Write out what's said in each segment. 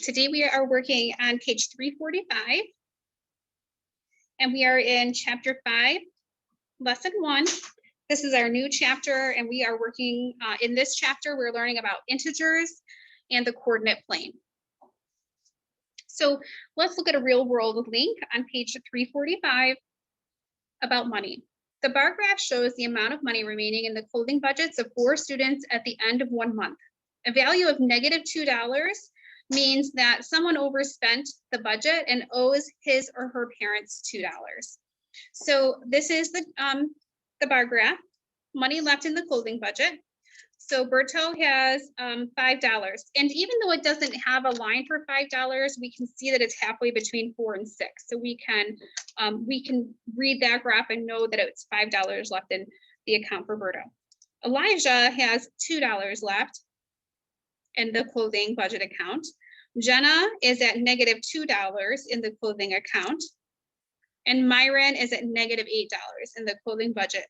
Today we are working on page 345, and we are in chapter 5, lesson 1. This is our new chapter, and we are working in this chapter, we're learning about integers and the coordinate plane. So let's look at a real world link on page 345 about money. The bar graph shows the amount of money remaining in the clothing budgets of 4 students at the end of 1 month. A value of -$2 means that someone overspent the budget and owes his or her parents $2. So this is the bar graph, money left in the clothing budget. So Berto has $5, and even though it doesn't have a line for $5, we can see that it's halfway between 4 and 6. So we can read that graph and know that it's $5 left in the account for Berto. Elijah has $2 left in the clothing budget account. Jenna is at -$2 in the clothing account, and Myron is at -$8 in the clothing budget.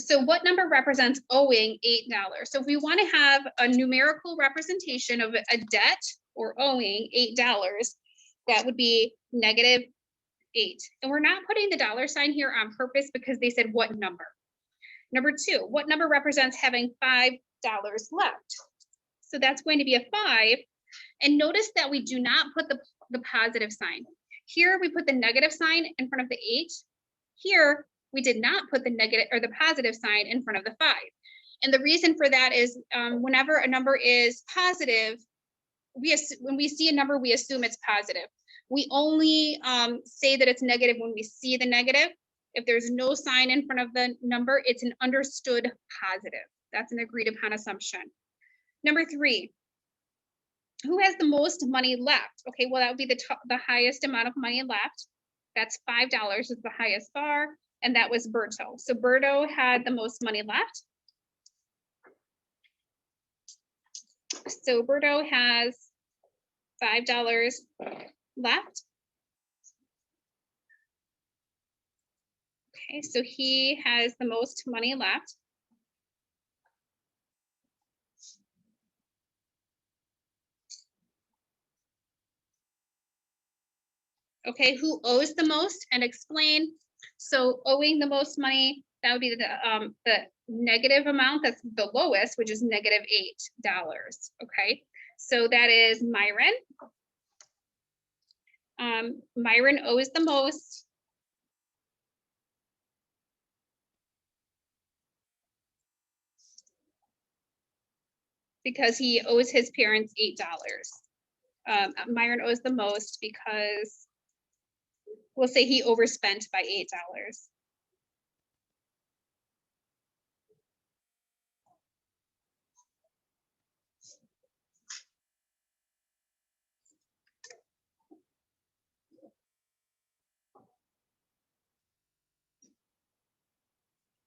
So what number represents owing $8? So if we want to have a numerical representation of a debt or owing $8, that would be -8. And we're not putting the dollar sign here on purpose because they said what number. Number 2, what number represents having $5 left? So that's going to be a 5. And notice that we do not put the positive sign. Here we put the negative sign in front of the 8. Here we did not put the negative or the positive sign in front of the 5. And the reason for that is whenever a number is positive, when we see a number, we assume it's positive. We only say that it's negative when we see the negative. If there's no sign in front of the number, it's an understood positive. That's an agreed upon assumption. Number 3, who has the most money left? Okay, well, that would be the highest amount of money left. That's $5 is the highest bar, and that was Berto. So Berto had the most money left. So Berto has $5 left. Okay, so he has the most money left. Okay, who owes the most and explain. So owing the most money, that would be the negative amount that's the lowest, which is -$8. Okay, so that is Myron. Myron owes the most. Because he owes his parents $8. Myron owes the most because we'll say he overspent by $8.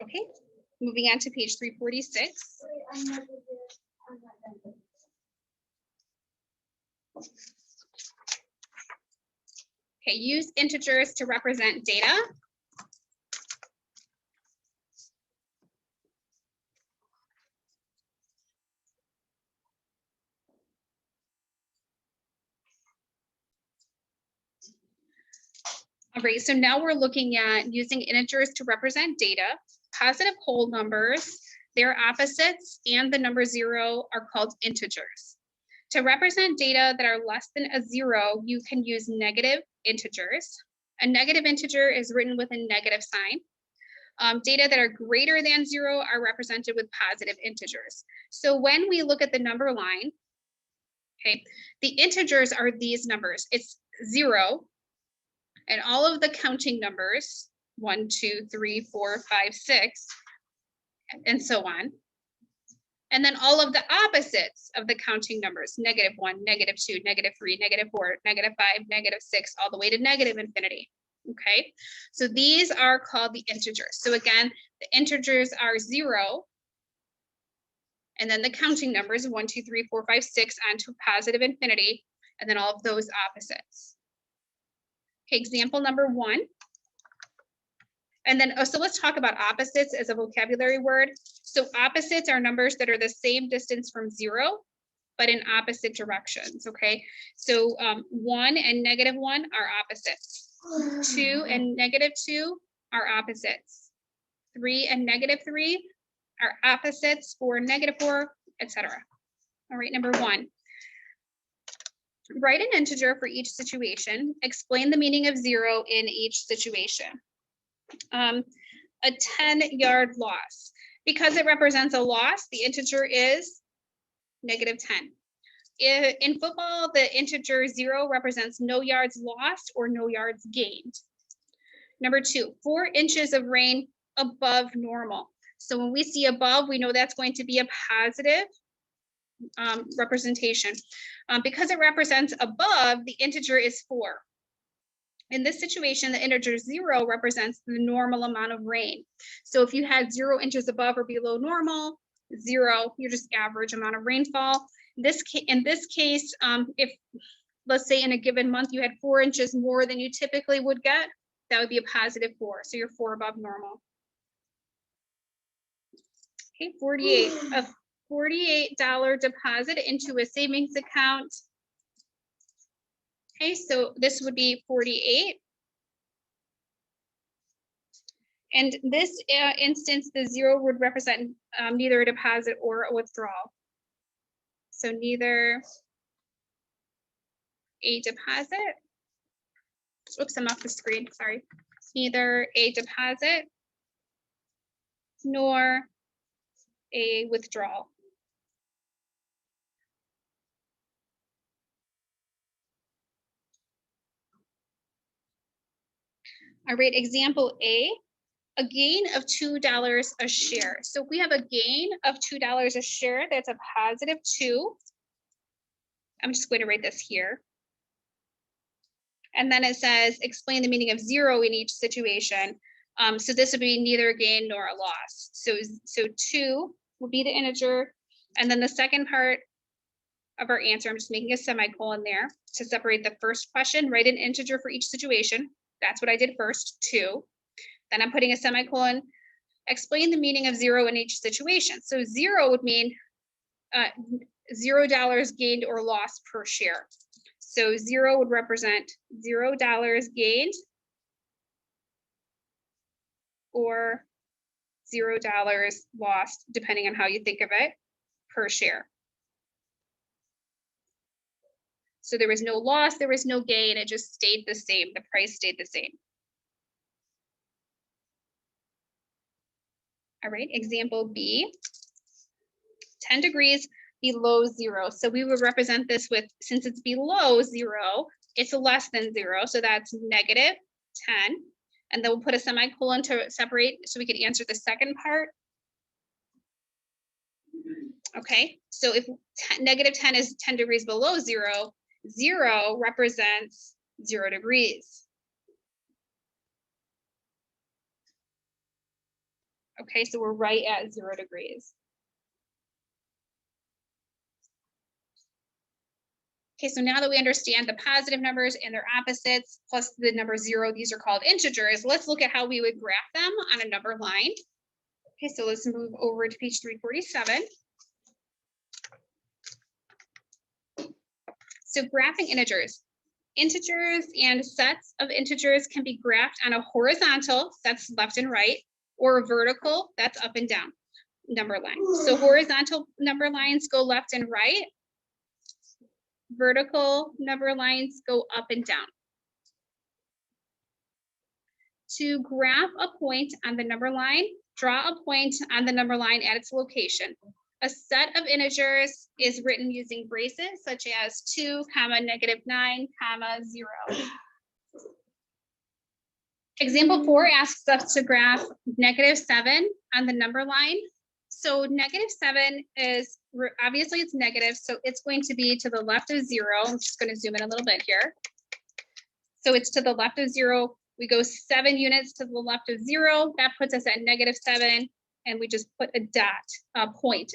Okay, moving on to page 346. Okay, use integers to represent data. All right, so now we're looking at using integers to represent data. Positive whole numbers, their opposites, and the number 0 are called integers. To represent data that are less than a 0, you can use negative integers. A negative integer is written with a negative sign. Data that are greater than 0 are represented with positive integers. So when we look at the number line, okay, the integers are these numbers. It's 0, and all of the counting numbers, 1, 2, 3, 4, 5, 6, and so on. And then all of the opposites of the counting numbers, -1, -2, -3, -4, -5, -6, all the way to -infinity. Okay, so these are called the integers. So again, the integers are 0, and then the counting numbers, 1, 2, 3, 4, 5, 6, onto positive infinity, and then all of those opposites. Okay, example number 1. And then, so let's talk about opposites as a vocabulary word. So opposites are numbers that are the same distance from 0. but in opposite directions, okay? So 1 and -1 are opposites. 2 and -2 are opposites. 3 and -3 are opposites. 4 and -4, etc. All right, number 1. Write an integer for each situation. Explain the meaning of 0 in each situation. A 10-yard loss. Because it represents a loss, the integer is -10. In football, the integer 0 represents no yards lost or no yards gained. Number 2, 4 inches of rain above normal. So when we see above, we know that's going to be a positive representation. Because it represents above, the integer is 4. In this situation, the integer 0 represents the normal amount of rain. So if you had 0 inches above or below normal, 0, you're just average amount of rainfall. In this case, if let's say in a given month you had 4 inches more than you typically would get, that would be a positive 4. So you're 4 above normal. Okay, 48. A $48 deposit into a savings account. Okay, so this would be 48. And this instance, the 0 would represent neither a deposit or a withdrawal. So neither a deposit, oops, I'm off the screen, sorry. Neither a deposit nor a withdrawal. All right, example A, a gain of $2 a share. So if we have a gain of $2 a share, that's a positive 2. I'm just going to write this here. And then it says, explain the meaning of 0 in each situation. So this would be neither a gain nor a loss. So 2 will be the integer. And then the second part of our answer, I'm just making a semicolon there to separate the first question, write an integer for each situation. That's what I did first, 2. Then I'm putting a semicolon, explain the meaning of 0 in each situation. So 0 would mean $0 gained or lost per share. So 0 would represent $0 gained or $0 lost, depending on how you think of it, per share. So there was no loss, there was no gain, it just stayed the same. The price stayed the same. All right, example B, 10 degrees below 0. So we would represent this with, since it's below 0, it's less than 0. So that's -10. And then we'll put a semicolon to separate so we can answer the second part. Okay, so if -10 is 10 degrees below 0, 0 represents 0 degrees. Okay, so we're right at 0 degrees. Okay, so now that we understand the positive numbers and their opposites, plus the number 0, these are called integers, let's look at how we would graph them on a number line. Okay, so let's move over to page 347. So graphing integers. Integers and sets of integers can be graphed on a horizontal, that's left and right, or a vertical, that's up and down number line. So horizontal number lines go left and right. Vertical number lines go up and down. To graph a point on the number line, draw a point on the number line at its location. A set of integers is written using braces such as 2, -9, 0. Example 4 asks us to graph -7 on the number line. So -7 is, obviously it's negative, so it's going to be to the left of 0. I'm just going to zoom in a little bit here. So it's to the left of 0. We go 7 units to the left of 0. That puts us at -7. And we just put a dot, a point.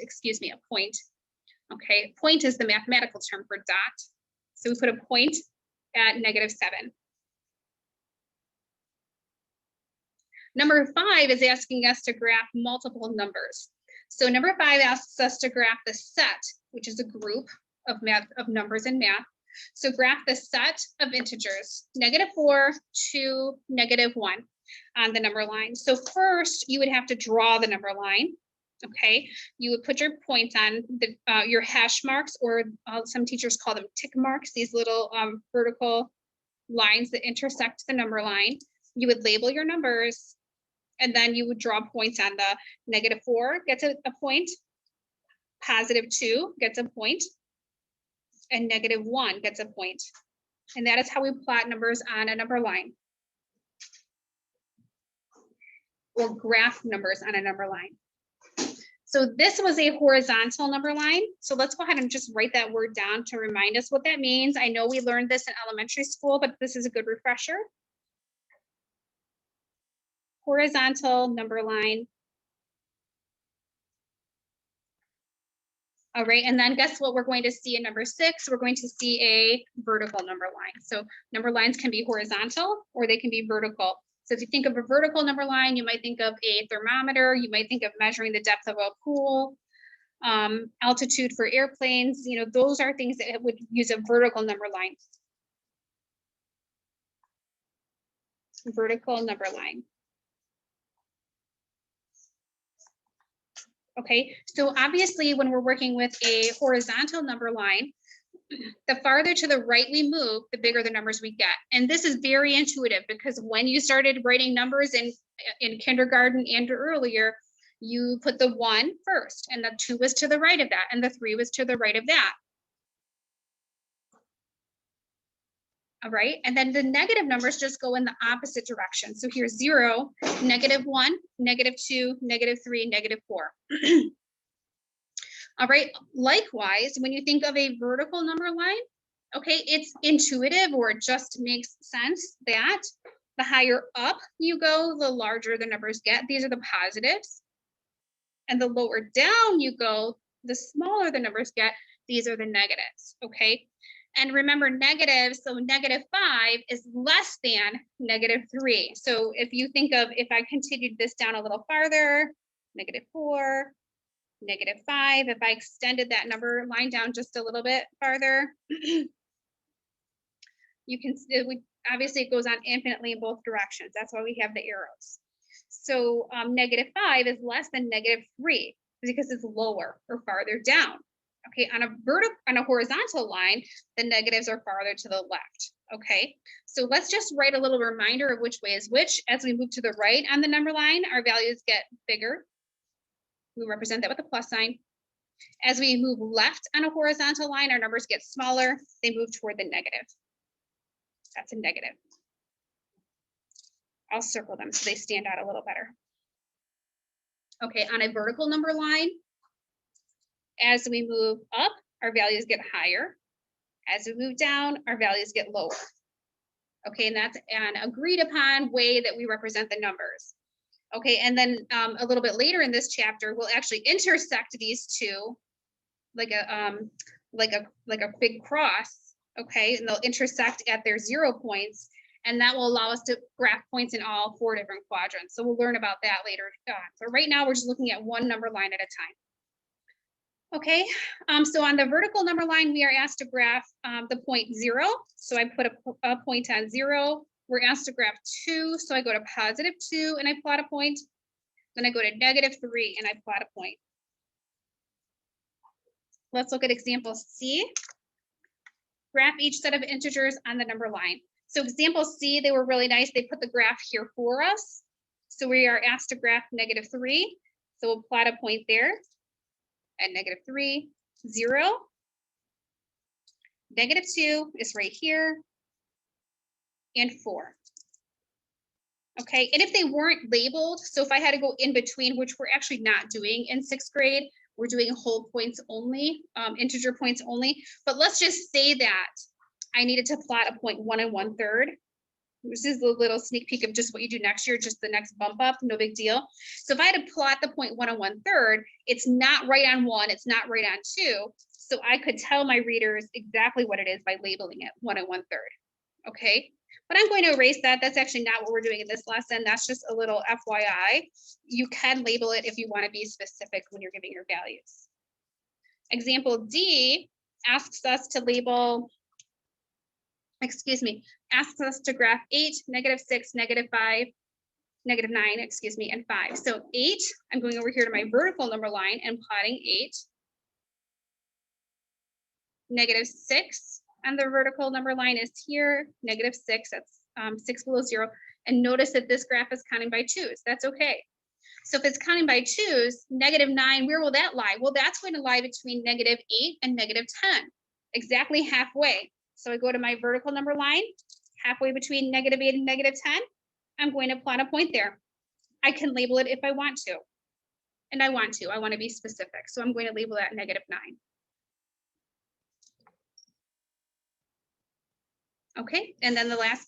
Okay, point is the mathematical term for dot. So we put a point at -7. Number 5 is asking us to graph multiple numbers. So number 5 asks us to graph the set, which is a group, of numbers in math. So graph the set of integers, -4 to -1 on the number line. So first you would have to draw the number line. Okay, you would put your points on the your hash marks, or some teachers call them tick marks, these little vertical lines that intersect the number line. You would label your numbers, and then you would draw points on the -4 gets a point, +2 gets a point, and -1 gets a point. And that is how we plot numbers on a number line, or graph numbers on a number line. So this was a horizontal number line. So let's go ahead and just write that word down to remind us what that means. I know we learned this in elementary school, but this is a good refresher. Horizontal number line. All right, and then guess what we're going to see in number 6? We're going to see a vertical number line. So number lines can be horizontal or they can be vertical. So if you think of a vertical number line, you might think of a thermometer, you might think of measuring the depth of a pool, altitude for airplanes, you know, those are things that would use a vertical number line. Vertical number line. Okay, so obviously when we're working with a horizontal number line, the farther to the right we move, the bigger the numbers we get. And this is very intuitive because when you started writing numbers in kindergarten and earlier, you put the 1 first, and the 2 was to the right of that, and the 3 was to the right of that. All right, and then the negative numbers just go in the opposite direction. So here's 0, -1, -2, -3, -4. All right, likewise, when you think of a vertical number line, okay, it's intuitive, or it just makes sense that the higher up you go, the larger the numbers get. These are the positives. And the lower down you go, the smaller the numbers get. These are the negatives, okay? And remember negatives, so -5 is less than -3. So if you think of, if I continued this down a little farther, -4, -5, if I extended that number line down just a little bit farther, you can see, obviously it goes on infinitely in both directions. That's why we have the arrows. So -5 is less than -3 because it's lower or farther down. Okay, on a horizontal line, the negatives are farther to the left. Okay, so let's just write a little reminder of which way is which. As we move to the right on the number line, our values get bigger. We represent that with a plus sign. As we move left on a horizontal line, our numbers get smaller. They move toward the negative. That's a negative. I'll circle them so they stand out a little better. Okay, on a vertical number line, as we move up, our values get higher. As we move down, our values get lower. Okay, and that's an agreed upon way that we represent the numbers. Okay, and then a little bit later in this chapter, we'll actually intersect these two like a big cross. Okay, and they'll intersect at their 0 points, and that will allow us to graph points in all 4 different quadrants. So we'll learn about that later on. So right now we're just looking at one number line at a time. Okay, so on the vertical number line, we are asked to graph the point 0. So I put a point on 0. We're asked to graph 2. So I go to +2 and I plot a point. Then I go to -3 and I plot a point. Let's look at example C. Graph each set of integers on the number line. So example C, they were really nice. They put the graph here for us. So we are asked to graph -3. So we'll plot a point there at -3, 0. -2 is right here, and 4. Okay, and if they weren't labeled, so if I had to go in between, which we're actually not doing in 6th grade, we're doing whole points only, integer points only. But let's just say that I needed to plot a point 1 1/3. This is a little sneak peek of just what you do next year, just the next bump up, no big deal. So if I had to plot the point 1 1/3, it's not right on 1, it's not right on 2. So I could tell my readers exactly what it is by labeling it 1 1/3. Okay, but I'm going to erase that. That's actually not what we're doing in this lesson. That's just a little FYI. You can label it if you want to be specific when you're giving your values. Example D, asks us to label, asks us to graph 8, -6, -5, -9, and 5. So 8, I'm going over here to my vertical number line and plotting 8. -6 on the vertical number line is here, -6, that's 6 below 0. And notice that this graph is counting by 2s. That's okay. So if it's counting by 2s, -9, where will that lie? Well, that's going to lie between -8 and -10, exactly halfway. So I go to my vertical number line, halfway between -8 and -10. I'm going to plot a point there. I can label it if I want to. And I want to be specific. So I'm going to label that -9. Okay, and then the last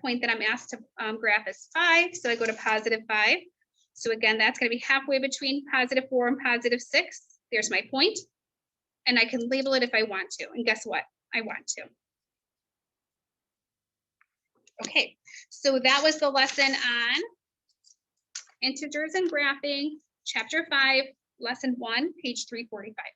point that I'm asked to graph is 5. So I go to +5. So again, that's going to be halfway between +4 and +6. There's my point. And I can label it if I want to. And guess what? I want to. Okay, so that was the lesson on integers and graphing, chapter 5, lesson 1, page 345.